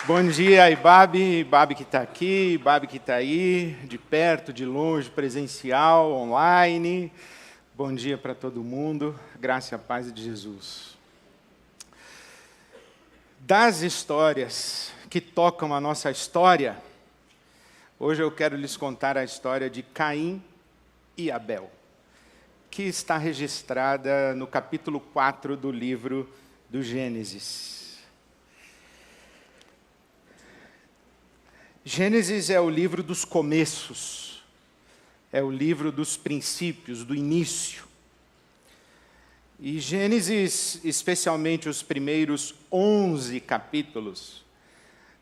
Bom dia, Ibabe que está aqui, Ibabe que está aí, de perto, de longe, presencial, online. Bom dia para todo mundo, graça e a paz de Jesus. Das histórias que tocam a nossa história, hoje eu quero lhes contar a história de Caim e Abel, que está registrada no capítulo 4 do livro do Gênesis. Gênesis é o livro dos começos, é o livro dos princípios, do início. E Gênesis, especialmente os primeiros 11 capítulos,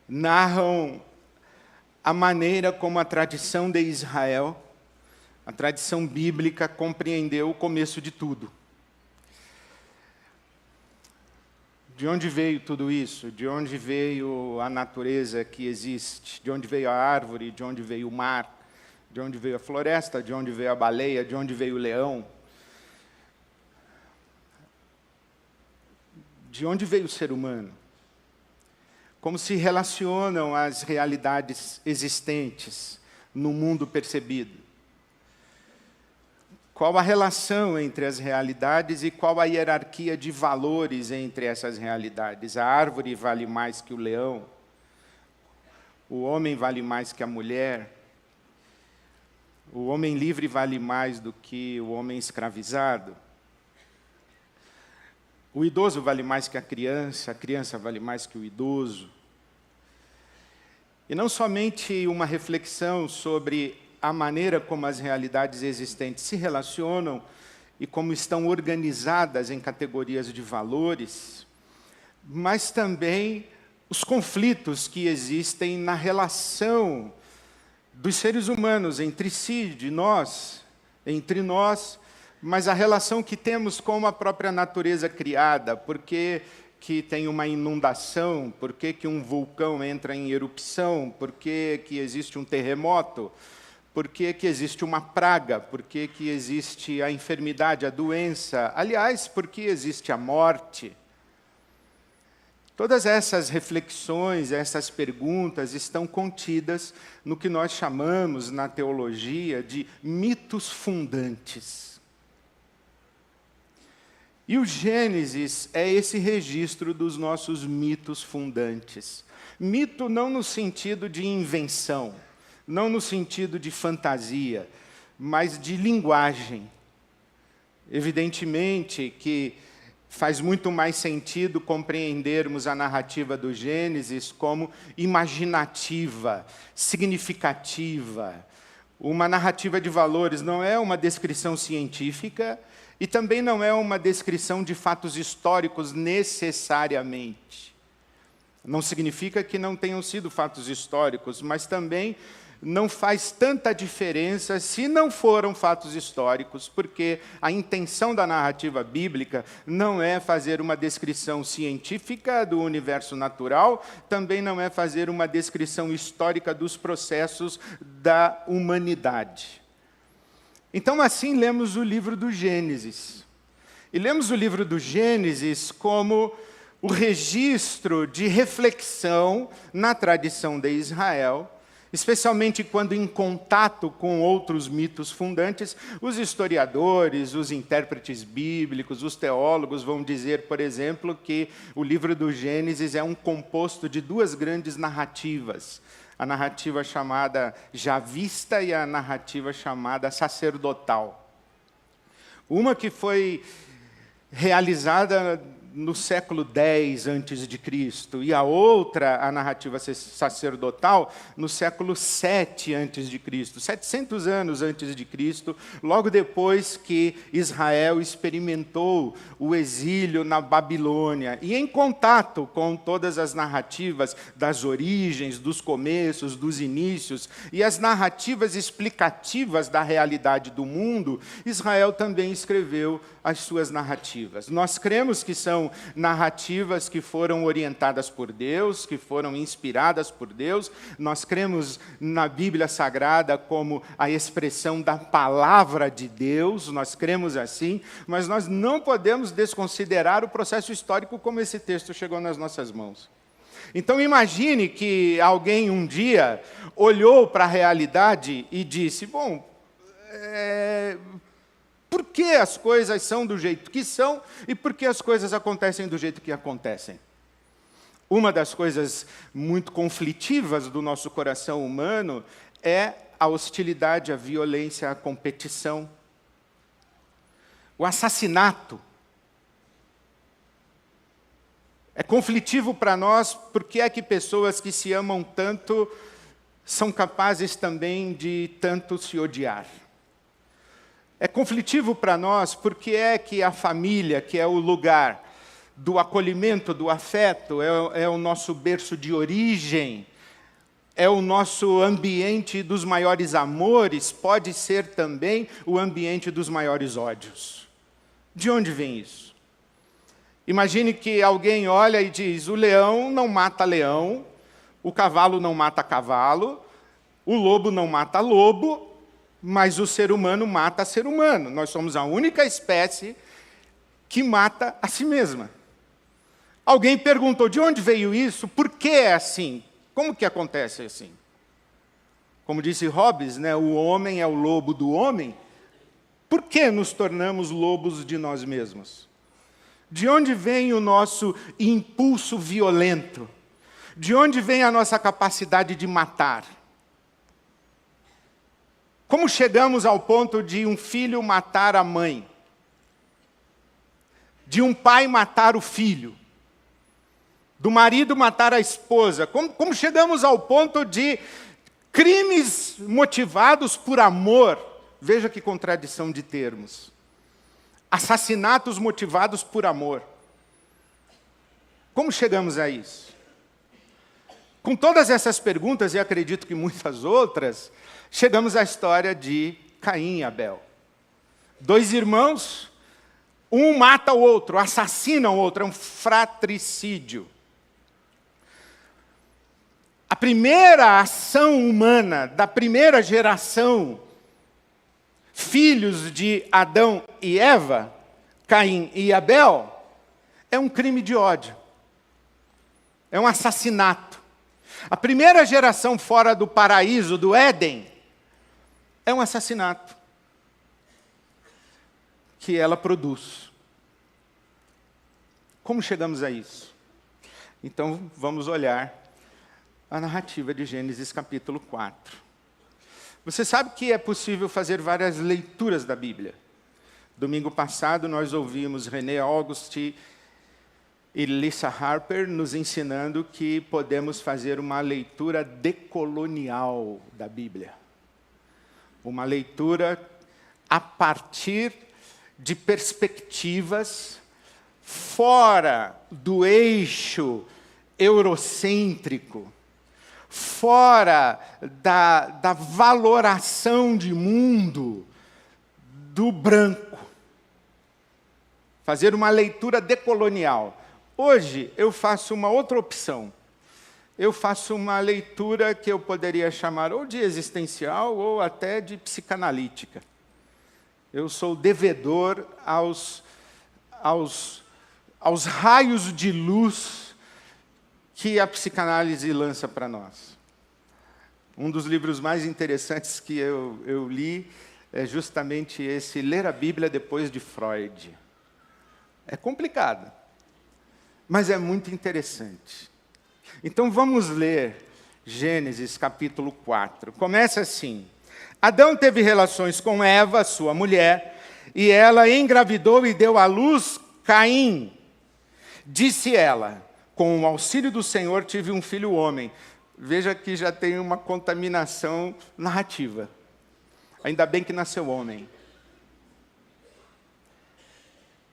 narram a maneira como a tradição de Israel, a tradição bíblica, compreendeu o começo de tudo. De onde veio tudo isso? De onde veio a natureza que existe? De onde veio a árvore? De onde veio o mar? De onde veio a floresta? De onde veio a baleia? De onde veio o leão? De onde veio o ser humano? Como se relacionam as realidades existentes no mundo percebido? Qual a relação entre as realidades e qual a hierarquia de valores entre essas realidades? A árvore vale mais que o leão? O homem vale mais que a mulher? O homem livre vale mais do que o homem escravizado? O idoso vale mais que a criança vale mais que o idoso? E não somente uma reflexão sobre a maneira como as realidades existentes se relacionam e como estão organizadas em categorias de valores, mas também os conflitos que existem na relação dos seres humanos entre si, de nós, entre nós, mas a relação que temos com a própria natureza criada, porque que tem uma inundação, por que um vulcão entra em erupção, por que existe um terremoto, por que existe uma praga, por que existe a enfermidade, a doença, aliás, por que existe a morte. Todas essas reflexões, essas perguntas estão contidas no que nós chamamos na teologia de mitos fundantes. E o Gênesis é esse registro dos nossos mitos fundantes. Mito não no sentido de invenção, não no sentido de fantasia, mas de linguagem. Evidentemente que faz muito mais sentido compreendermos a narrativa do Gênesis como imaginativa, significativa. Uma narrativa de valores não é uma descrição científica e também não é uma descrição de fatos históricos necessariamente. Não significa que não tenham sido fatos históricos, mas também não faz tanta diferença se não foram fatos históricos, porque a intenção da narrativa bíblica não é fazer uma descrição científica do universo natural, também não é fazer uma descrição histórica dos processos da humanidade. Então, assim, lemos o livro do Gênesis. E lemos o livro do Gênesis como o registro de reflexão na tradição de Israel, especialmente quando em contato com outros mitos fundantes, os historiadores, os intérpretes bíblicos, os teólogos vão dizer, por exemplo, que o livro do Gênesis é um composto de duas grandes narrativas. A narrativa chamada javista e a narrativa chamada sacerdotal. Uma que foi realizada no século X a.C., e a outra, a narrativa sacerdotal, no século VII a.C., 700 anos antes de Cristo, logo depois que Israel experimentou o exílio na Babilônia, e em contato com todas as narrativas das origens, dos começos, dos inícios, e as narrativas explicativas da realidade do mundo, Israel também escreveu as suas narrativas. Nós cremos que são narrativas que foram orientadas por Deus, que foram inspiradas por Deus. Nós cremos na Bíblia Sagrada como a expressão da palavra de Deus, nós cremos assim, mas nós não podemos desconsiderar o processo histórico como esse texto chegou nas nossas mãos. Então imagine que alguém um dia olhou para a realidade e disse, bom, por que as coisas são do jeito que são e por que as coisas acontecem do jeito que acontecem? Uma das coisas muito conflitivas do nosso coração humano é a hostilidade, a violência, a competição, o assassinato. É conflitivo para nós porque é que pessoas que se amam tanto são capazes também de tanto se odiar. É conflitivo para nós porque é que a família, que é o lugar do acolhimento, do afeto, é o nosso berço de origem, é o nosso ambiente dos maiores amores, pode ser também o ambiente dos maiores ódios. De onde vem isso? Imagine que alguém olha e diz, o leão não mata leão, o cavalo não mata cavalo, o lobo não mata lobo, mas o ser humano mata ser humano. Nós somos a única espécie que mata a si mesma. Alguém perguntou, de onde veio isso? Por que é assim? Como que acontece assim? Como disse Hobbes, né, o homem é o lobo do homem. Por que nos tornamos lobos de nós mesmos? De onde vem o nosso impulso violento? De onde vem a nossa capacidade de matar? Como chegamos ao ponto de um filho matar a mãe? De um pai matar o filho? Do marido matar a esposa? Como chegamos ao ponto de crimes motivados por amor? Veja que contradição de termos. Assassinatos motivados por amor. Como chegamos a isso? Com todas essas perguntas, e acredito que muitas outras, chegamos à história de Caim e Abel. Dois irmãos, um mata o outro, assassina o outro, é um fratricídio. A primeira ação humana da primeira geração, filhos de Adão e Eva, Caim e Abel, é um crime de ódio. É um assassinato. A primeira geração fora do paraíso, do Éden, é um assassinato que ela produz. Como chegamos a isso? Então, vamos olhar a narrativa de Gênesis capítulo 4. Você sabe que é possível fazer várias leituras da Bíblia. Domingo passado, nós ouvimos René August e Lisa Harper nos ensinando que podemos fazer uma leitura decolonial da Bíblia. Uma leitura a partir de perspectivas fora do eixo eurocêntrico, fora da valoração de mundo do branco. Fazer uma leitura decolonial. Hoje, eu faço uma outra opção. Eu faço uma leitura que eu poderia chamar ou de existencial ou até de psicanalítica. Eu sou devedor aos raios de luz que a psicanálise lança para nós. Um dos livros mais interessantes que eu li é justamente esse, Ler a Bíblia depois de Freud. É complicado, mas é muito interessante. Então vamos ler Gênesis capítulo 4. Começa assim. Adão teve relações com Eva, sua mulher, e ela engravidou e deu à luz Caim. Disse ela, com o auxílio do Senhor tive um filho homem. Veja que já tem uma contaminação narrativa. Ainda bem que nasceu homem.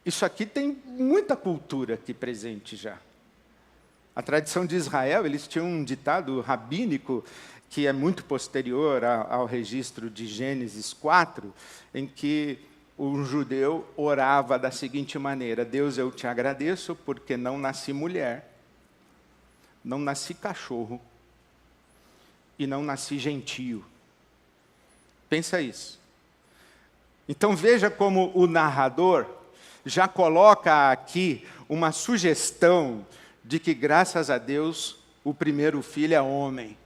Isso aqui tem muita cultura aqui presente já. A tradição de Israel, eles tinham um ditado rabínico que é muito posterior ao registro de Gênesis 4, em que um judeu orava da seguinte maneira: Deus, eu te agradeço porque não nasci mulher, não nasci cachorro e não nasci gentio. Pensa isso. Então veja como o narrador já coloca aqui uma sugestão de que, graças a Deus, o primeiro filho é homem.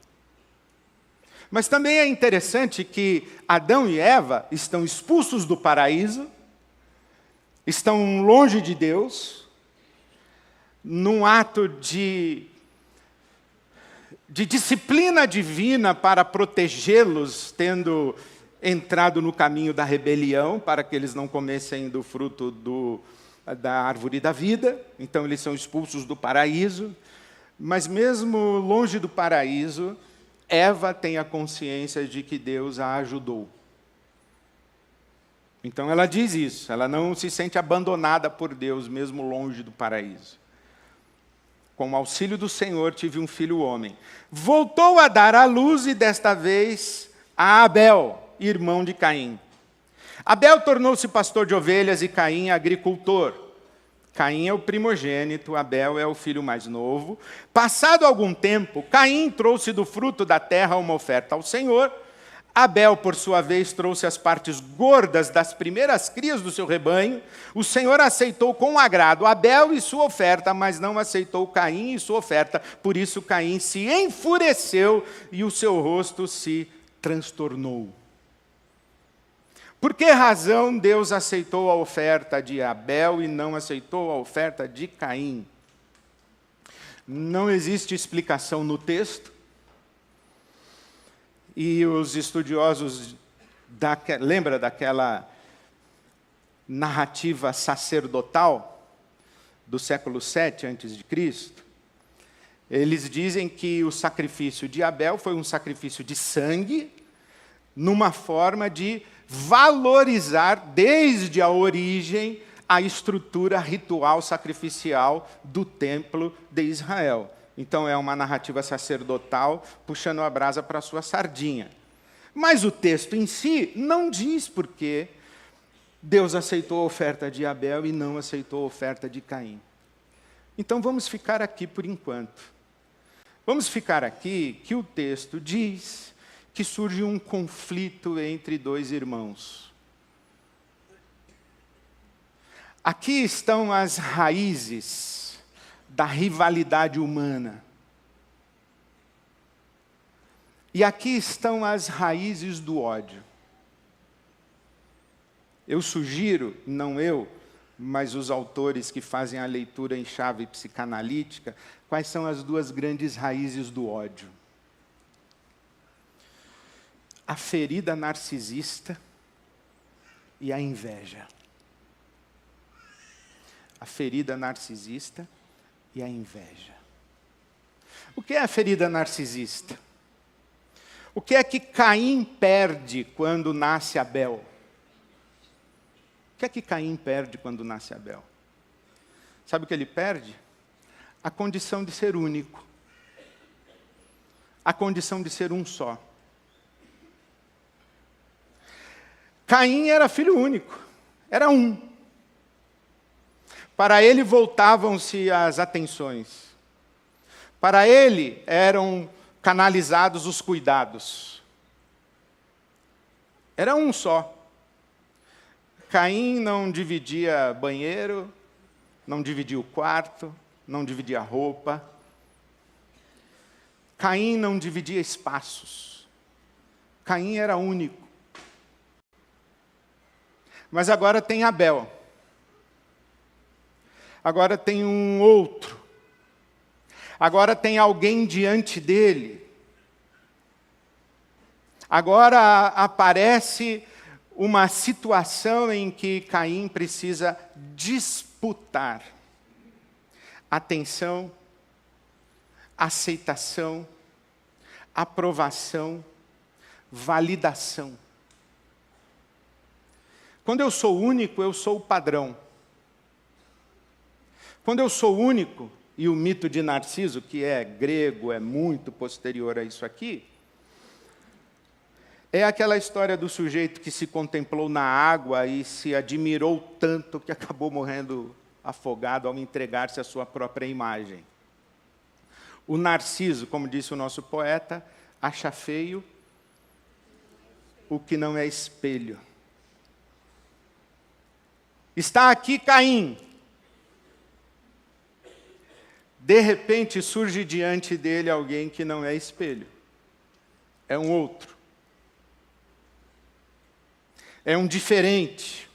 Mas também é interessante que Adão e Eva estão expulsos do paraíso, estão longe de Deus, num ato de disciplina divina para protegê-los, tendo entrado no caminho da rebelião, para que eles não comessem do fruto da árvore da vida. Então eles são expulsos do paraíso. Mas mesmo longe do paraíso, Eva tem a consciência de que Deus a ajudou. Então ela diz isso, ela não se sente abandonada por Deus, mesmo longe do paraíso. Com o auxílio do Senhor, tive um filho homem. Voltou a dar à luz, e desta vez a Abel, irmão de Caim. Abel tornou-se pastor de ovelhas e Caim agricultor. Caim é o primogênito, Abel é o filho mais novo. Passado algum tempo, Caim trouxe do fruto da terra uma oferta ao Senhor. Abel, por sua vez, trouxe as partes gordas das primeiras crias do seu rebanho. O Senhor aceitou com agrado Abel e sua oferta, mas não aceitou Caim e sua oferta. Por isso Caim se enfureceu e o seu rosto se transtornou. Por que razão Deus aceitou a oferta de Abel e não aceitou a oferta de Caim? Não existe explicação no texto. E os estudiosos, lembra daquela narrativa sacerdotal do século VII a.C.? Eles dizem que o sacrifício de Abel foi um sacrifício de sangue, numa forma de valorizar, desde a origem, a estrutura ritual sacrificial do templo de Israel. Então é uma narrativa sacerdotal puxando a brasa para a sua sardinha. Mas o texto em si não diz por que Deus aceitou a oferta de Abel e não aceitou a oferta de Caim. Então vamos ficar aqui por enquanto. Vamos ficar aqui que o texto diz que surge um conflito entre dois irmãos. Aqui estão as raízes da rivalidade humana. E aqui estão as raízes do ódio. Eu sugiro, não eu, mas os autores que fazem a leitura em chave psicanalítica, quais são as duas grandes raízes do ódio. A ferida narcisista e a inveja. A ferida narcisista e a inveja. O que é a ferida narcisista? O que é que Caim perde quando nasce Abel? O que é que Caim perde quando nasce Abel? Sabe o que ele perde? A condição de ser único. A condição de ser um só. Caim era filho único. Era um. Para ele voltavam-se as atenções. Para ele eram canalizados os cuidados. Era um só. Caim não dividia banheiro, não dividia o quarto, não dividia roupa. Caim não dividia espaços. Caim era único. Mas agora tem Abel. Agora tem um outro. Agora tem alguém diante dele. Agora aparece uma situação em que Caim precisa disputar atenção, aceitação, aprovação, validação. Quando eu sou único, eu sou o padrão. Quando eu sou único, e o mito de Narciso, que é grego, é muito posterior a isso aqui, é aquela história do sujeito que se contemplou na água e se admirou tanto que acabou morrendo afogado ao entregar-se à sua própria imagem. O Narciso, como disse o nosso poeta, acha feio o que não é espelho. Está aqui Caim. De repente surge diante dele alguém que não é espelho. É um outro. É um diferente.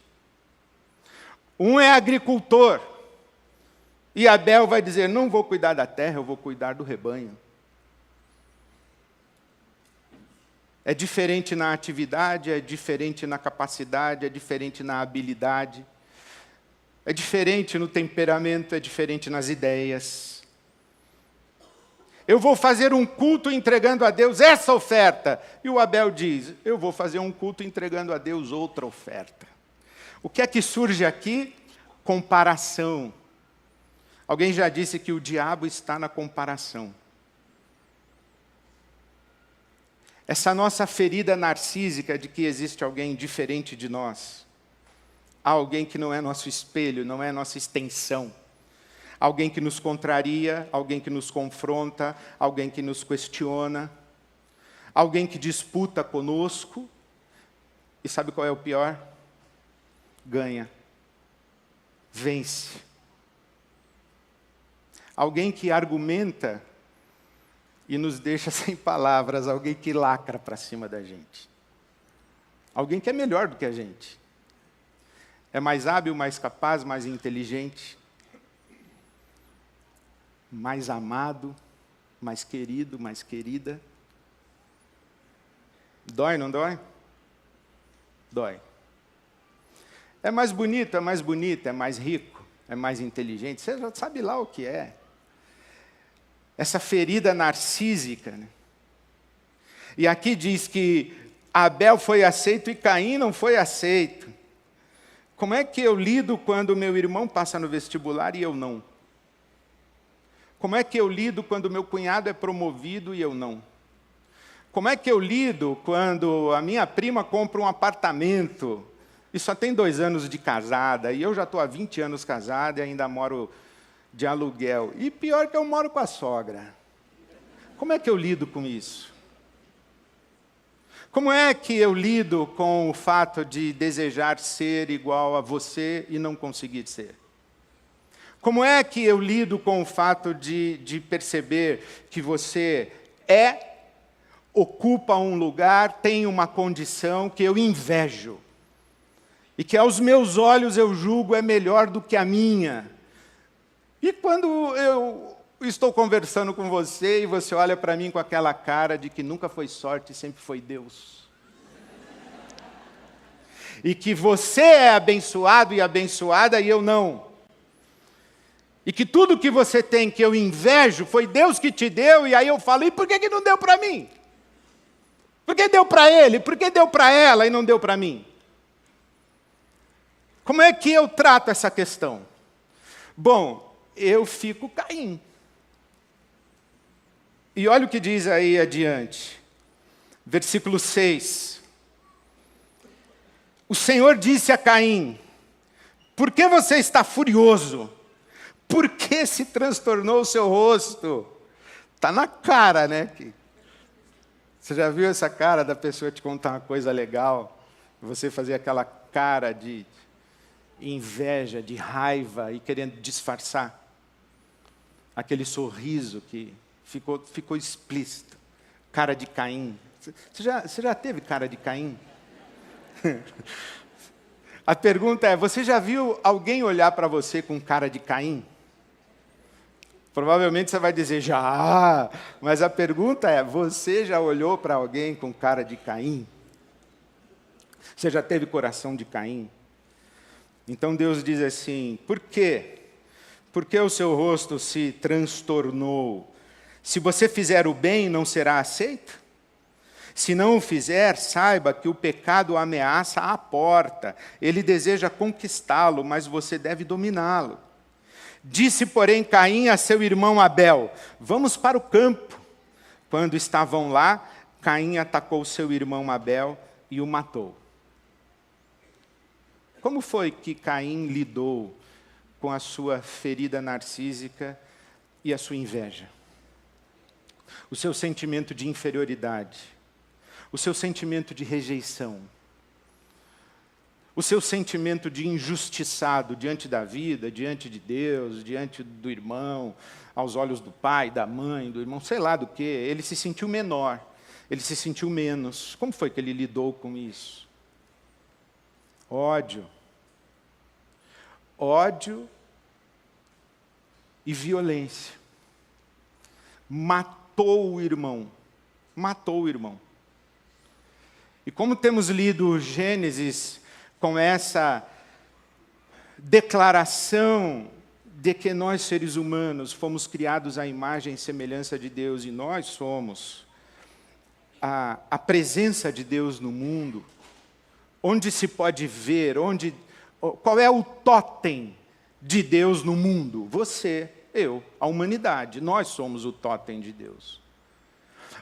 Um é agricultor. E Abel vai dizer, não vou cuidar da terra, eu vou cuidar do rebanho. É diferente na atividade, é diferente na capacidade, é diferente na habilidade. É diferente no temperamento, é diferente nas ideias. Eu vou fazer um culto entregando a Deus essa oferta. E o Abel diz, eu vou fazer um culto entregando a Deus outra oferta. O que é que surge aqui? Comparação. Alguém já disse que o diabo está na comparação. Essa nossa ferida narcísica de que existe alguém diferente de nós. Alguém que não é nosso espelho, não é nossa extensão. Alguém que nos contraria, alguém que nos confronta, alguém que nos questiona. Alguém que disputa conosco. E sabe qual é o pior? Ganha. Vence. Alguém que argumenta e nos deixa sem palavras, alguém que lacra para cima da gente. Alguém que é melhor do que a gente. É mais hábil, mais capaz, mais inteligente, mais amado, mais querido, mais querida. Dói, não dói? Dói. É mais bonito, é mais bonita, é mais rico, é mais inteligente. Você já sabe lá o que é. Essa ferida narcísica. Né? E aqui diz que Abel foi aceito e Caim não foi aceito. Como é que eu lido quando meu irmão passa no vestibular e eu não? Como é que eu lido quando meu cunhado é promovido e eu não? Como é que eu lido quando a minha prima compra um apartamento e só tem 2 anos de casada e eu já estou há 20 anos casada e ainda moro de aluguel. E pior que eu moro com a sogra. Como é que eu lido com isso? Como é que eu lido com o fato de desejar ser igual a você e não conseguir ser? Como é que eu lido com o fato de perceber que você ocupa um lugar, tem uma condição que eu invejo, e que aos meus olhos eu julgo é melhor do que a minha? E quando eu estou conversando com você e você olha para mim com aquela cara de que nunca foi sorte, sempre foi Deus. E que você é abençoado e abençoada e eu não. E que tudo que você tem que eu invejo foi Deus que te deu, e aí eu falo, e por que não deu para mim? Por que deu para ele? Por que deu para ela e não deu para mim? Como é que eu trato essa questão? Bom, eu fico Caim. E olha o que diz aí adiante. Versículo 6. O Senhor disse a Caim, por que você está furioso? Por que se transtornou o seu rosto? Está na cara, né? Você já viu essa cara da pessoa te contar uma coisa legal? Você fazer aquela cara de inveja, de raiva e querendo disfarçar? Aquele sorriso que ficou explícito. Cara de Caim. Você já teve cara de Caim? A pergunta é, você já viu alguém olhar para você com cara de Caim? Provavelmente você vai dizer, já. Mas a pergunta é, você já olhou para alguém com cara de Caim? Você já teve coração de Caim? Então Deus diz assim, por quê? Por que o seu rosto se transtornou? Se você fizer o bem, não será aceito? Se não o fizer, saiba que o pecado ameaça à porta. Ele deseja conquistá-lo, mas você deve dominá-lo. Disse, porém, Caim a seu irmão Abel, vamos para o campo. Quando estavam lá, Caim atacou seu irmão Abel e o matou. Como foi que Caim lidou com a sua ferida narcísica e a sua inveja? O seu sentimento de inferioridade, o seu sentimento de rejeição, o seu sentimento de injustiçado diante da vida, diante de Deus, diante do irmão, aos olhos do pai, da mãe, do irmão, sei lá do que, ele se sentiu menor, ele se sentiu menos. Como foi que ele lidou com isso? Ódio. Ódio e violência. Matou o irmão. Matou o irmão. E como temos lido Gênesis com essa declaração de que nós, seres humanos, fomos criados à imagem e semelhança de Deus, e nós somos a presença de Deus no mundo, onde se pode ver, qual é o tótem de Deus no mundo? Você, eu, a humanidade, nós somos o tótem de Deus.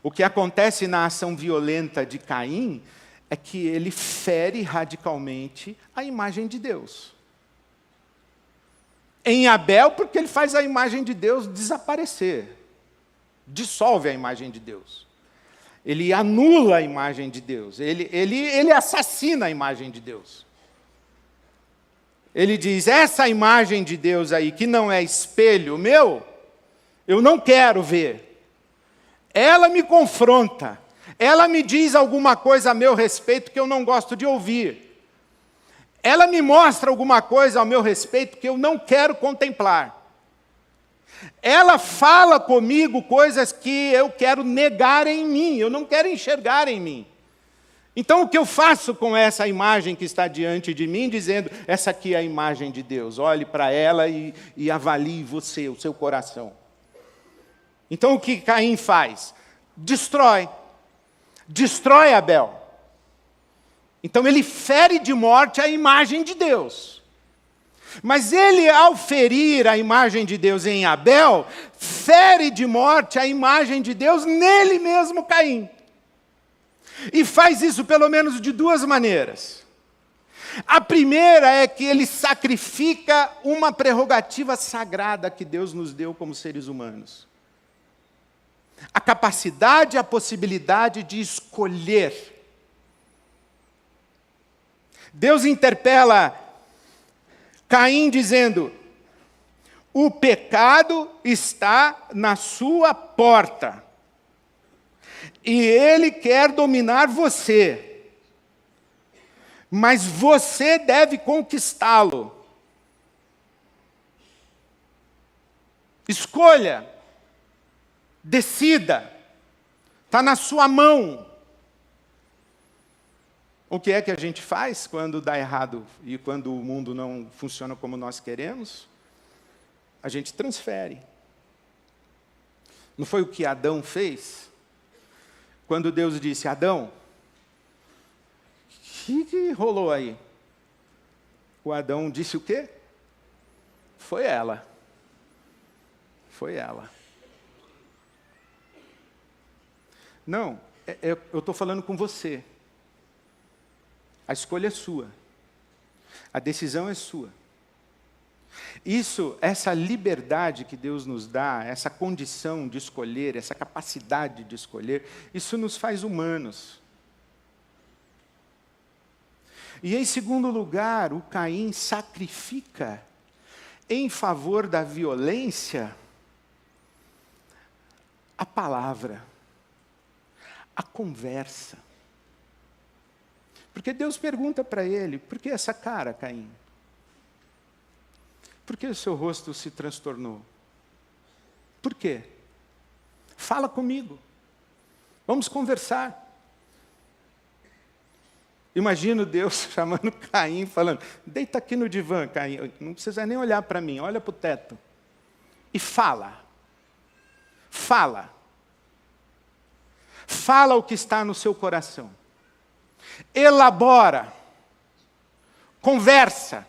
O que acontece na ação violenta de Caim é que ele fere radicalmente a imagem de Deus. Em Abel, porque ele faz a imagem de Deus desaparecer. Dissolve a imagem de Deus. Ele anula a imagem de Deus. Ele assassina a imagem de Deus. Ele diz, essa imagem de Deus aí, que não é espelho meu, eu não quero ver. Ela me confronta. Ela me diz alguma coisa a meu respeito que eu não gosto de ouvir. Ela me mostra alguma coisa ao meu respeito que eu não quero contemplar. Ela fala comigo coisas que eu quero negar em mim, eu não quero enxergar em mim. Então, o que eu faço com essa imagem que está diante de mim, dizendo, essa aqui é a imagem de Deus, olhe para ela e avalie você, o seu coração. Então, o que Caim faz? Destrói Abel. Então, ele fere de morte a imagem de Deus. Mas ele, ao ferir a imagem de Deus em Abel, fere de morte a imagem de Deus nele mesmo, Caim. E faz isso pelo menos de duas maneiras. A primeira é que ele sacrifica uma prerrogativa sagrada que Deus nos deu como seres humanos. A capacidade, a possibilidade de escolher. Deus interpela Caim dizendo, o pecado está na sua porta. E ele quer dominar você. Mas você deve conquistá-lo. Escolha. Decida. Está na sua mão. O que é que a gente faz quando dá errado e quando o mundo não funciona como nós queremos? A gente transfere. Não foi o que Adão fez? Quando Deus disse, Adão, o que rolou aí? O Adão disse o quê? Foi ela. Foi ela. Não, eu estou falando com você. A escolha é sua. A decisão é sua. Essa liberdade que Deus nos dá, essa condição de escolher, essa capacidade de escolher, isso nos faz humanos. E em segundo lugar, o Caim sacrifica em favor da violência a palavra, a conversa. Porque Deus pergunta para ele, por que essa cara, Caim? Por que o seu rosto se transtornou? Por quê? Fala comigo. Vamos conversar. Imagino Deus chamando Caim, falando, deita aqui no divã, Caim. Não precisa nem olhar para mim, olha para o teto. E fala. Fala. Fala o que está no seu coração. Elabora. Conversa.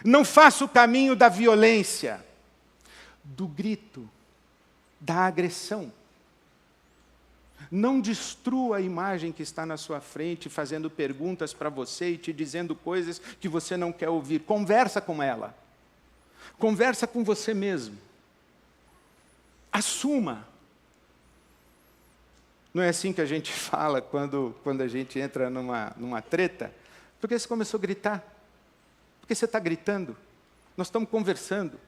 Não faça o caminho da violência, do grito, da agressão. Não destrua a imagem que está na sua frente, fazendo perguntas para você e te dizendo coisas que você não quer ouvir. Conversa com ela. Conversa com você mesmo. Assuma. Não é assim que a gente fala quando a gente entra numa treta? Por que você começou a gritar? Por que você está gritando? Nós estamos conversando.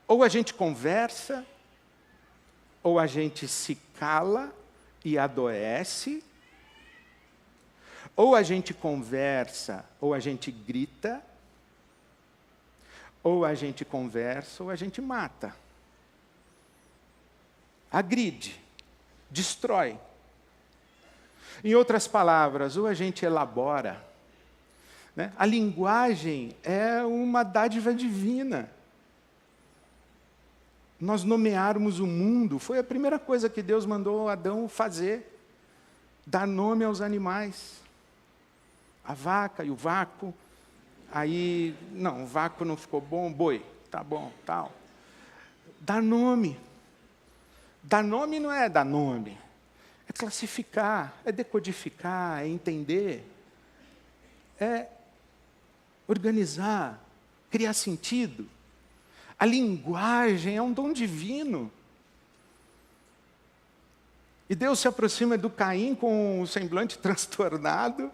Ou a gente conversa, ou a gente se cala e adoece, ou a gente conversa, ou a gente grita, ou a gente conversa, ou a gente mata. Agride, destrói. Em outras palavras, ou a gente elabora, né? A linguagem é uma dádiva divina. Nós nomearmos o mundo foi a primeira coisa que Deus mandou Adão fazer. Dar nome aos animais. A vaca e o vácuo. Aí, não, o vácuo não ficou bom, boi, tá bom, tal. Dar nome. Dar nome não é dar nome. É classificar, é decodificar, é entender. É organizar, criar sentido. A linguagem é um dom divino. E Deus se aproxima do Caim com o semblante transtornado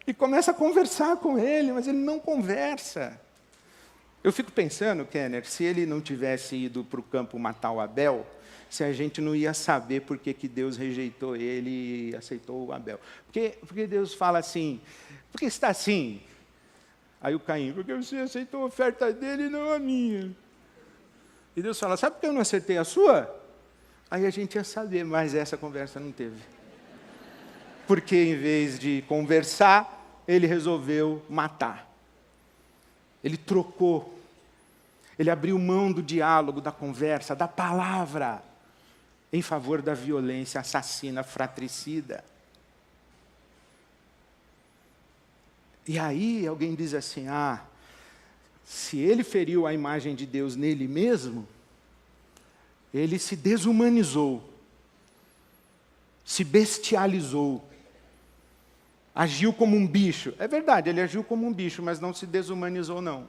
e começa a conversar com ele, mas ele não conversa. Eu fico pensando, Kenner, se ele não tivesse ido para o campo matar o Abel, se a gente não ia saber por que Deus rejeitou ele e aceitou o Abel. Porque Deus fala assim, por que está assim? Aí o Caim, porque você aceitou a oferta dele e não a minha. E Deus fala, sabe por que eu não acertei a sua? Aí a gente ia saber, mas essa conversa não teve. Porque em vez de conversar, ele resolveu matar. Ele trocou. Ele abriu mão do diálogo, da conversa, da palavra, em favor da violência assassina, fratricida. E aí alguém diz assim, se ele feriu a imagem de Deus nele mesmo, ele se desumanizou, se bestializou, agiu como um bicho. É verdade, ele agiu como um bicho, mas não se desumanizou, não.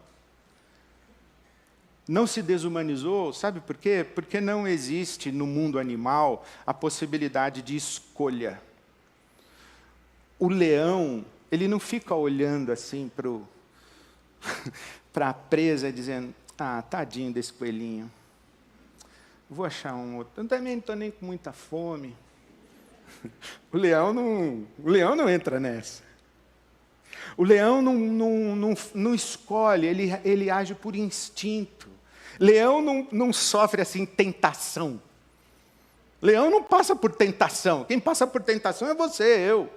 Não se desumanizou, sabe por quê? Porque não existe no mundo animal a possibilidade de escolha. O leão, ele não fica olhando assim para a presa, dizendo, tadinho desse coelhinho. Vou achar um outro. Eu também não estou nem com muita fome. O leão não entra nessa. O leão não escolhe, ele age por instinto. Leão não sofre assim tentação. Leão não passa por tentação. Quem passa por tentação é você, eu.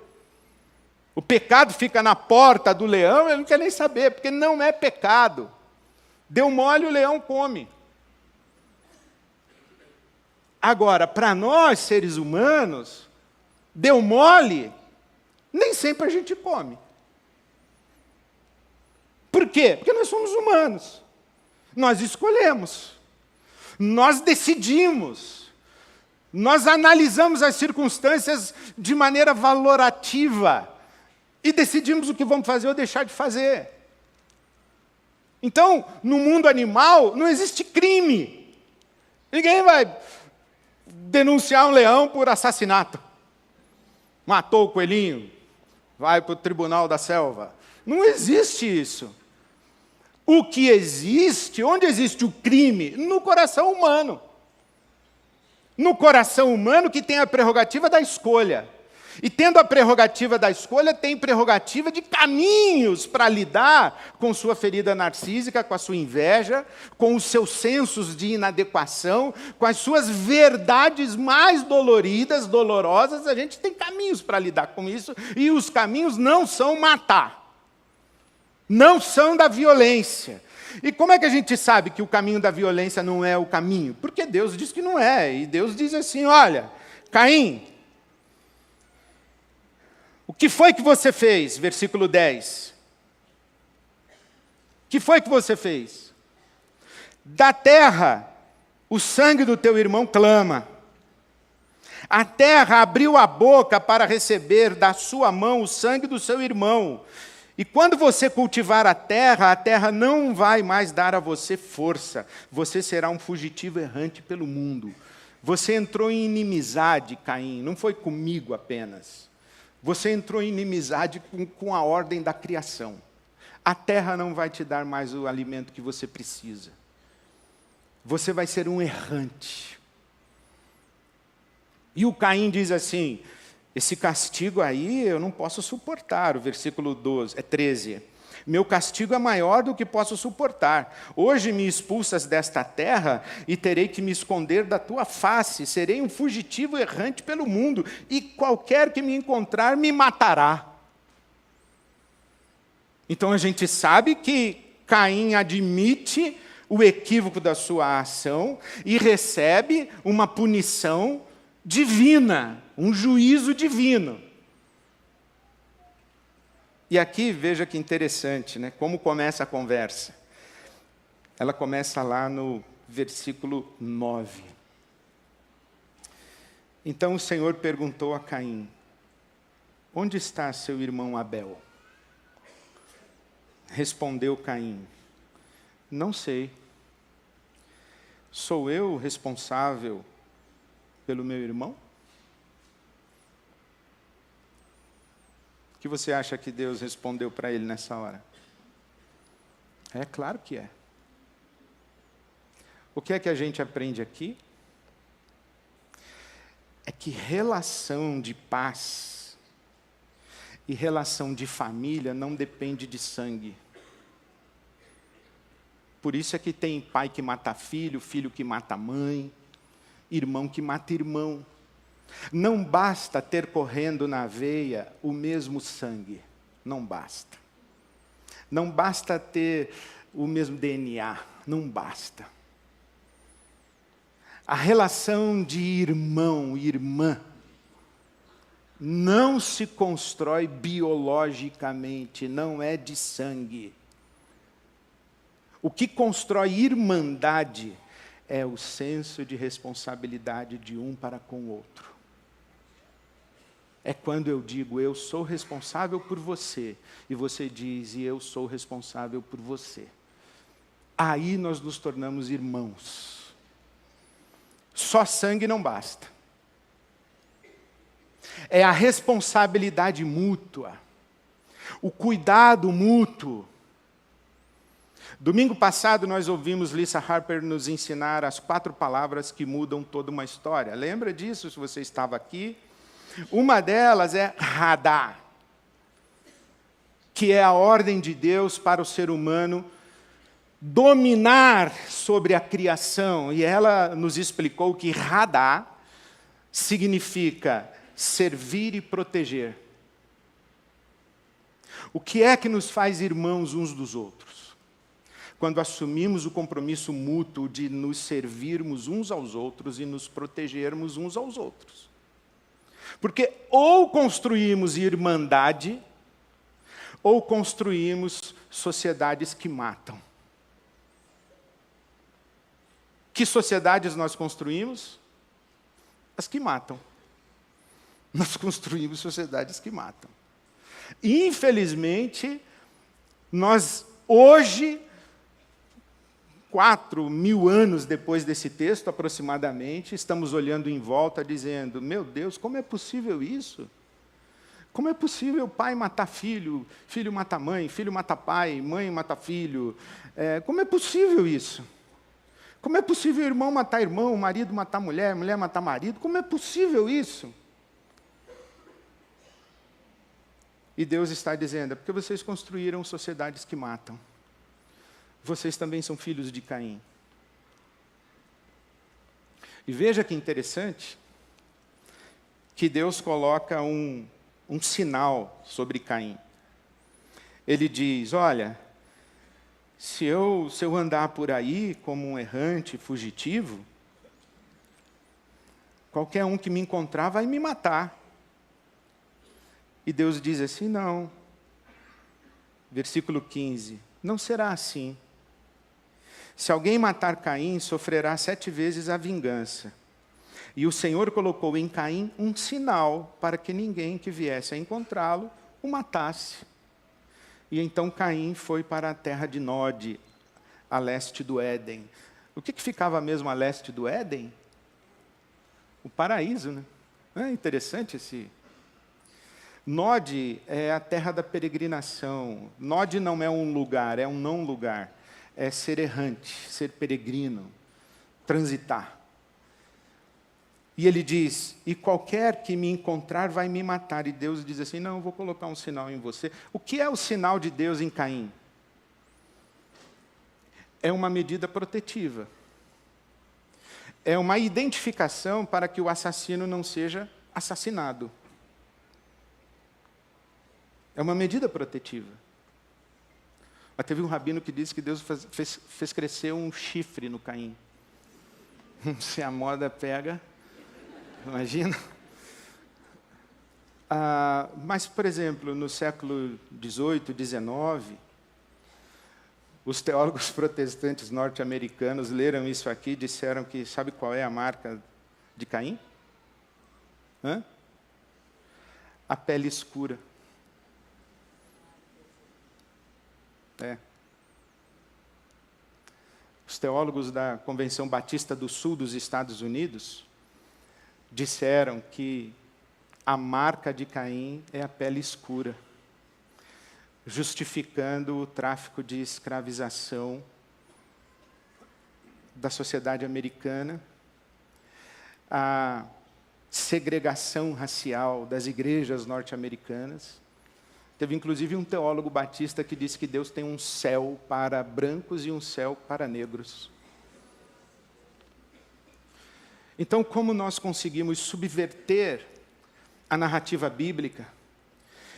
O pecado fica na porta do leão, ele não quer nem saber, porque não é pecado. Deu mole, o leão come. Agora, para nós, seres humanos, deu mole, nem sempre a gente come. Por quê? Porque nós somos humanos. Nós escolhemos. Nós decidimos. Nós analisamos as circunstâncias de maneira valorativa. E decidimos o que vamos fazer ou deixar de fazer. Então, no mundo animal, não existe crime. Ninguém vai denunciar um leão por assassinato. Matou o coelhinho, vai para o tribunal da selva. Não existe isso. O que existe, onde existe o crime? No coração humano. No coração humano que tem a prerrogativa da escolha. E tendo a prerrogativa da escolha, tem prerrogativa de caminhos para lidar com sua ferida narcísica, com a sua inveja, com os seus sensos de inadequação, com as suas verdades mais doloridas, dolorosas. A gente tem caminhos para lidar com isso, e os caminhos não são matar. Não são da violência. E como é que a gente sabe que o caminho da violência não é o caminho? Porque Deus diz que não é. E Deus diz assim, olha, Caim, o que foi que você fez? Versículo 10. O que foi que você fez? Da terra, o sangue do teu irmão clama. A terra abriu a boca para receber da sua mão o sangue do seu irmão. E quando você cultivar a terra não vai mais dar a você força. Você será um fugitivo errante pelo mundo. Você entrou em inimizade, Caim, não foi comigo apenas. Você entrou em inimizade com a ordem da criação. A terra não vai te dar mais o alimento que você precisa. Você vai ser um errante. E o Caim diz assim, esse castigo aí eu não posso suportar, o versículo 13. Meu castigo é maior do que posso suportar. Hoje me expulsas desta terra e terei que me esconder da tua face. Serei um fugitivo errante pelo mundo e qualquer que me encontrar me matará. Então a gente sabe que Caim admite o equívoco da sua ação e recebe uma punição divina, um juízo divino. E aqui, veja que interessante, né? Como começa a conversa. Ela começa lá no versículo 9. Então o Senhor perguntou a Caim, onde está seu irmão Abel? Respondeu Caim, não sei. Sou eu responsável pelo meu irmão? O que você acha que Deus respondeu para ele nessa hora? É claro que é. O que é que a gente aprende aqui? É que relação de paz e relação de família não depende de sangue. Por isso é que tem pai que mata filho, filho que mata mãe, irmão que mata irmão. Não basta ter correndo na veia o mesmo sangue. Não basta. Não basta ter o mesmo DNA. Não basta. A relação de irmão e irmã não se constrói biologicamente, não é de sangue. O que constrói irmandade é o senso de responsabilidade de um para com o outro. É quando eu digo, eu sou responsável por você, e você diz, e eu sou responsável por você. Aí nós nos tornamos irmãos. Só sangue não basta. É a responsabilidade mútua, o cuidado mútuo. Domingo passado nós ouvimos Lisa Harper nos ensinar as 4 palavras que mudam toda uma história. Lembra disso, se você estava aqui? Uma delas é Hadá, que é a ordem de Deus para o ser humano dominar sobre a criação. E ela nos explicou que Hadá significa servir e proteger. O que é que nos faz irmãos uns dos outros? Quando assumimos o compromisso mútuo de nos servirmos uns aos outros e nos protegermos uns aos outros. Porque ou construímos irmandade, ou construímos sociedades que matam. Que sociedades nós construímos? As que matam. Nós construímos sociedades que matam. Infelizmente, nós hoje, 4.000 anos depois desse texto, aproximadamente, estamos olhando em volta dizendo, meu Deus, como é possível isso? Como é possível pai matar filho, filho matar mãe, filho matar pai, mãe matar filho? Como é possível isso? Como é possível irmão matar irmão, marido matar mulher, mulher matar marido? Como é possível isso? E Deus está dizendo, é porque vocês construíram sociedades que matam. Vocês também são filhos de Caim. E veja que interessante, que Deus coloca um sinal sobre Caim. Ele diz, olha, se eu andar por aí como um errante, fugitivo, qualquer um que me encontrar vai me matar. E Deus diz assim, não. Versículo 15, não será assim. Se alguém matar Caim, sofrerá 7 vezes a vingança. E o Senhor colocou em Caim um sinal para que ninguém que viesse a encontrá-lo o matasse. E então Caim foi para a terra de Nod, a leste do Éden. O que ficava mesmo a leste do Éden? O paraíso, né? É interessante esse... Nod é a terra da peregrinação. Nod não é um lugar, é um não lugar. É ser errante, ser peregrino, transitar. E ele diz, e qualquer que me encontrar vai me matar. E Deus diz assim, não, eu vou colocar um sinal em você. O que é o sinal de Deus em Caim? É uma medida protetiva. É uma identificação para que o assassino não seja assassinado. É uma medida protetiva. Mas teve um rabino que disse que Deus fez crescer um chifre no Caim. Se a moda pega, imagina. Mas, por exemplo, no século XVIII, XIX, os teólogos protestantes norte-americanos leram isso aqui e disseram que, sabe qual é a marca de Caim? A pele escura. Os teólogos da Convenção Batista do Sul dos Estados Unidos disseram que a marca de Caim é a pele escura, justificando o tráfico de escravização da sociedade americana, a segregação racial das igrejas norte-americanas. Teve, inclusive, um teólogo batista que disse que Deus tem um céu para brancos e um céu para negros. Então, como nós conseguimos subverter a narrativa bíblica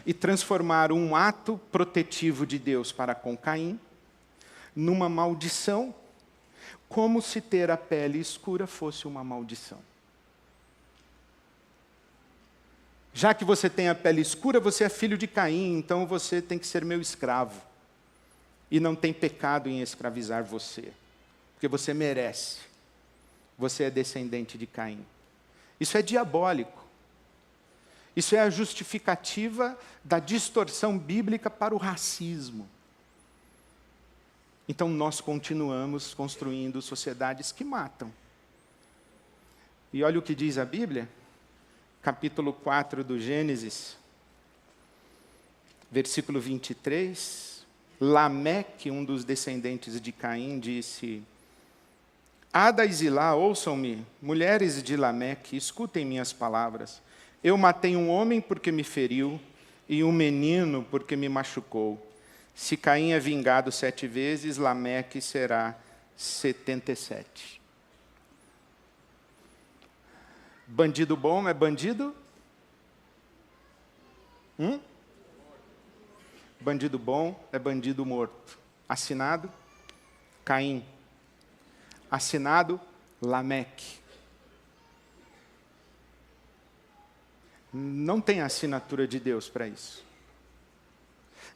e transformar um ato protetivo de Deus para com Caim numa maldição, como se ter a pele escura fosse uma maldição? Já que você tem a pele escura, você é filho de Caim, então você tem que ser meu escravo. E não tem pecado em escravizar você, porque você merece. Você é descendente de Caim. Isso é diabólico. Isso é a justificativa da distorção bíblica para o racismo. Então nós continuamos construindo sociedades que matam. E olha o que diz a Bíblia. Capítulo 4 do Gênesis, versículo 23, Lameque, um dos descendentes de Caim, disse, Ada e Zilá, ouçam-me, mulheres de Lameque, escutem minhas palavras. Eu matei um homem porque me feriu, e um menino porque me machucou. Se Caim é vingado 7 vezes, Lameque será 77. Bandido bom é bandido? Bandido bom é bandido morto. Assinado? Caim. Assinado? Lameque. Não tem assinatura de Deus para isso.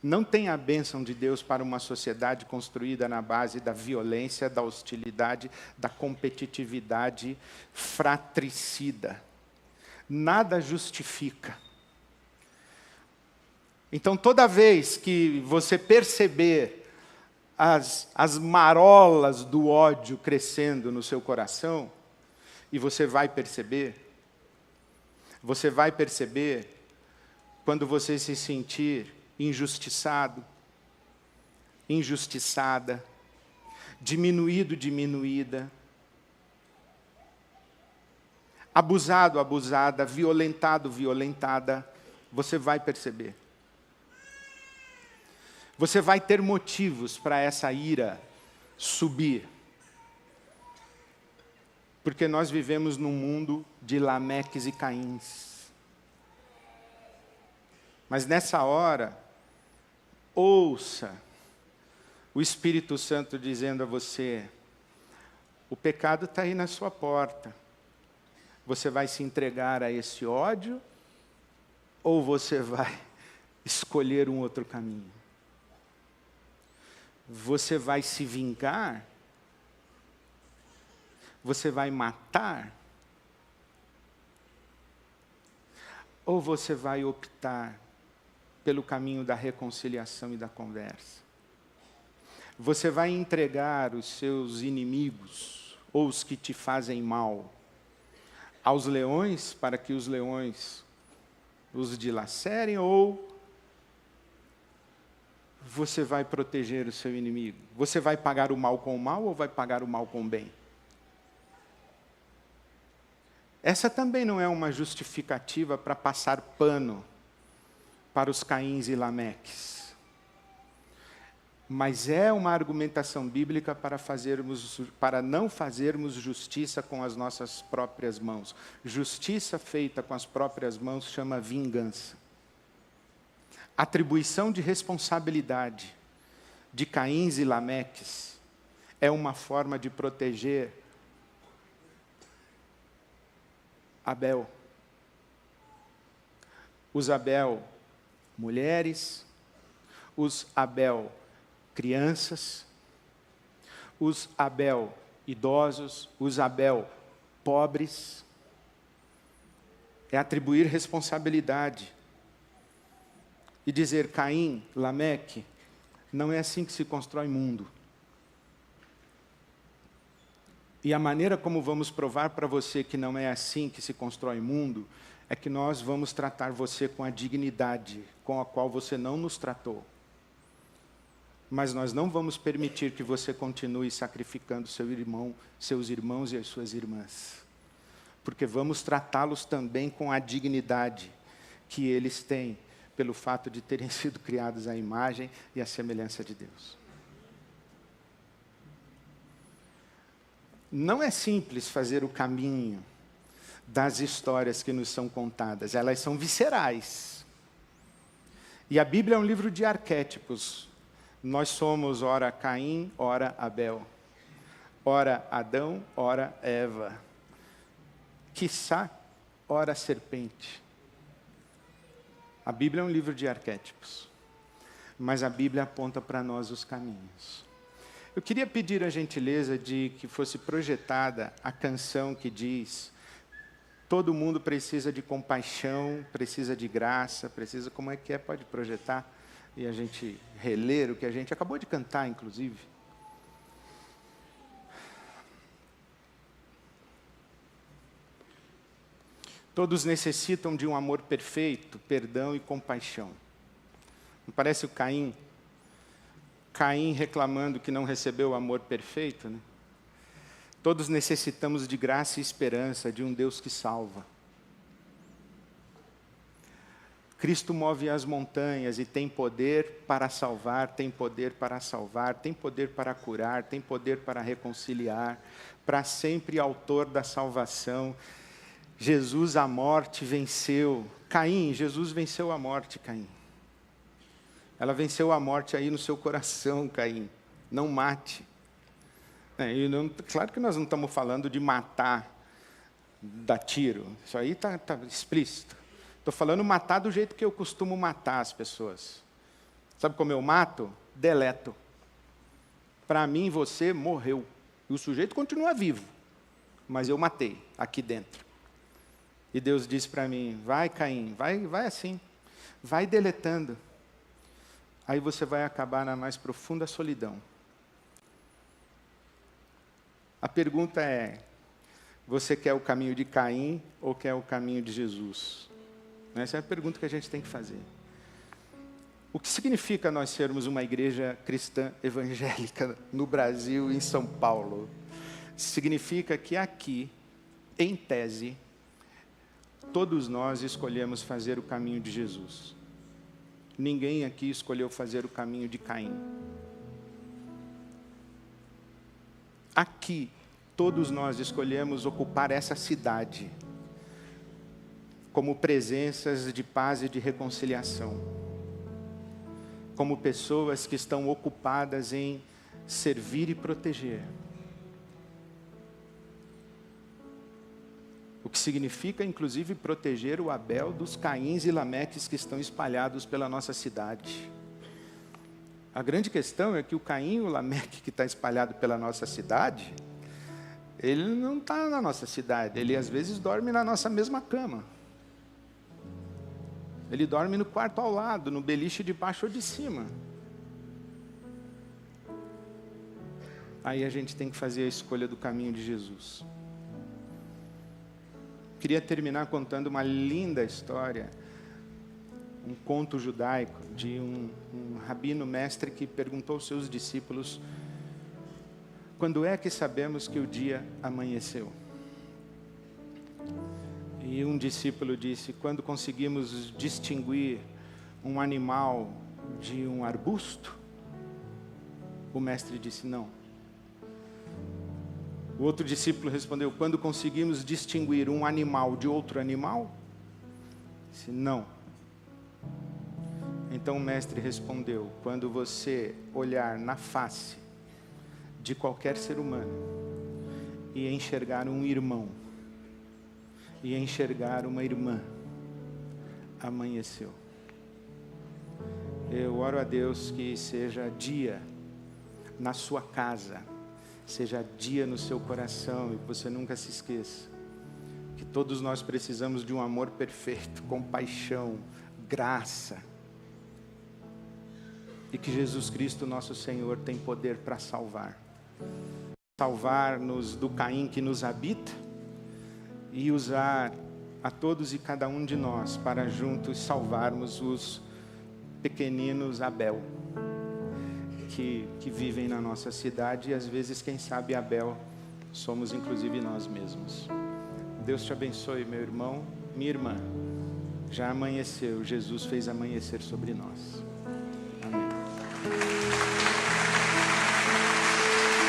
Não tem a bênção de Deus para uma sociedade construída na base da violência, da hostilidade, da competitividade fratricida. Nada justifica. Então, toda vez que você perceber as marolas do ódio crescendo no seu coração, e você vai perceber quando você se sentir injustiçado, injustiçada, diminuído, diminuída, abusado, abusada, violentado, violentada, você vai perceber. Você vai ter motivos para essa ira subir. Porque nós vivemos num mundo de Lameques e Caíns. Mas nessa hora, ouça o Espírito Santo dizendo a você, o pecado está aí na sua porta. Você vai se entregar a esse ódio ou você vai escolher um outro caminho? Você vai se vingar? Você vai matar? Ou você vai optar pelo caminho da reconciliação e da conversa? Você vai entregar os seus inimigos, ou os que te fazem mal, aos leões para que os leões os dilacerem, ou você vai proteger o seu inimigo? Você vai pagar o mal com o mal ou vai pagar o mal com o bem? Essa também não é uma justificativa para passar pano para os Caíns e Lameques. Mas é uma argumentação bíblica para não fazermos justiça com as nossas próprias mãos. Justiça feita com as próprias mãos chama vingança. Atribuição de responsabilidade de Caíns e Lameques é uma forma de proteger Abel. Os Abel mulheres, os Abel crianças, os Abel idosos, os Abel pobres. É atribuir responsabilidade. E dizer, Caim, Lameque, não é assim que se constrói mundo. E a maneira como vamos provar para você que não é assim que se constrói mundo, é que nós vamos tratar você com a dignidade com a qual você não nos tratou. Mas nós não vamos permitir que você continue sacrificando seus irmãos e as suas irmãs. Porque vamos tratá-los também com a dignidade que eles têm, pelo fato de terem sido criados à imagem e à semelhança de Deus. Não é simples fazer o caminho das histórias que nos são contadas, elas são viscerais. E a Bíblia é um livro de arquétipos. Nós somos ora Caim, ora Abel, ora Adão, ora Eva, quiçá, ora serpente. A Bíblia é um livro de arquétipos, mas a Bíblia aponta para nós os caminhos. Eu queria pedir a gentileza de que fosse projetada a canção que diz: todo mundo precisa de compaixão, precisa de graça, precisa... Como é que é? Pode projetar? E a gente reler o que a gente acabou de cantar, inclusive. Todos necessitam de um amor perfeito, perdão e compaixão. Não parece o Caim? Caim reclamando que não recebeu o amor perfeito, né? Todos necessitamos de graça e esperança, de um Deus que salva. Cristo move as montanhas e tem poder para salvar, tem poder para salvar, tem poder para curar, tem poder para reconciliar, para sempre autor da salvação. Jesus a morte venceu. Caim, Jesus venceu a morte, Caim. Ela venceu a morte aí no seu coração, Caim. Não mate. Claro que nós não estamos falando de matar, dar tiro. Isso aí está explícito. Estou falando matar do jeito que eu costumo matar as pessoas. Sabe como eu mato? Deleto. Para mim, você morreu. E o sujeito continua vivo. Mas eu matei, aqui dentro. E Deus disse para mim, vai Caim, vai assim. Vai deletando. Aí você vai acabar na mais profunda solidão. A pergunta é, você quer o caminho de Caim ou quer o caminho de Jesus? Essa é a pergunta que a gente tem que fazer. O que significa nós sermos uma igreja cristã evangélica no Brasil e em São Paulo? Significa que aqui, em tese, todos nós escolhemos fazer o caminho de Jesus. Ninguém aqui escolheu fazer o caminho de Caim. Aqui, todos nós escolhemos ocupar essa cidade como presenças de paz e de reconciliação, como pessoas que estão ocupadas em servir e proteger. O que significa, inclusive, proteger o Abel dos Caíns e Lameques que estão espalhados pela nossa cidade. A grande questão é que o Caim e o Lameque que está espalhado pela nossa cidade, ele não está na nossa cidade, ele às vezes dorme na nossa mesma cama. Ele dorme no quarto ao lado, no beliche de baixo ou de cima. Aí a gente tem que fazer a escolha do caminho de Jesus. queria terminar contando uma linda história, um conto judaico de um rabino mestre que perguntou aos seus discípulos: quando é que sabemos que o dia amanheceu? E um discípulo disse: quando conseguimos distinguir um animal de um arbusto. O mestre disse: não. O outro discípulo respondeu: quando conseguimos distinguir um animal de outro animal? Disse: não. Então o mestre respondeu: quando você olhar na face de qualquer ser humano e enxergar um irmão e enxergar uma irmã, amanheceu. Eu oro a Deus que seja dia na sua casa, seja dia no seu coração, e que você nunca se esqueça que todos nós precisamos de um amor perfeito, compaixão, graça, e que Jesus Cristo, nosso Senhor, tem poder para salvar-nos do Caim que nos habita, e usar a todos e cada um de nós para juntos salvarmos os pequeninos Abel, que vivem na nossa cidade, e às vezes, quem sabe, Abel somos inclusive nós mesmos. Deus te abençoe, meu irmão, minha irmã. Já amanheceu, Jesus fez amanhecer sobre nós.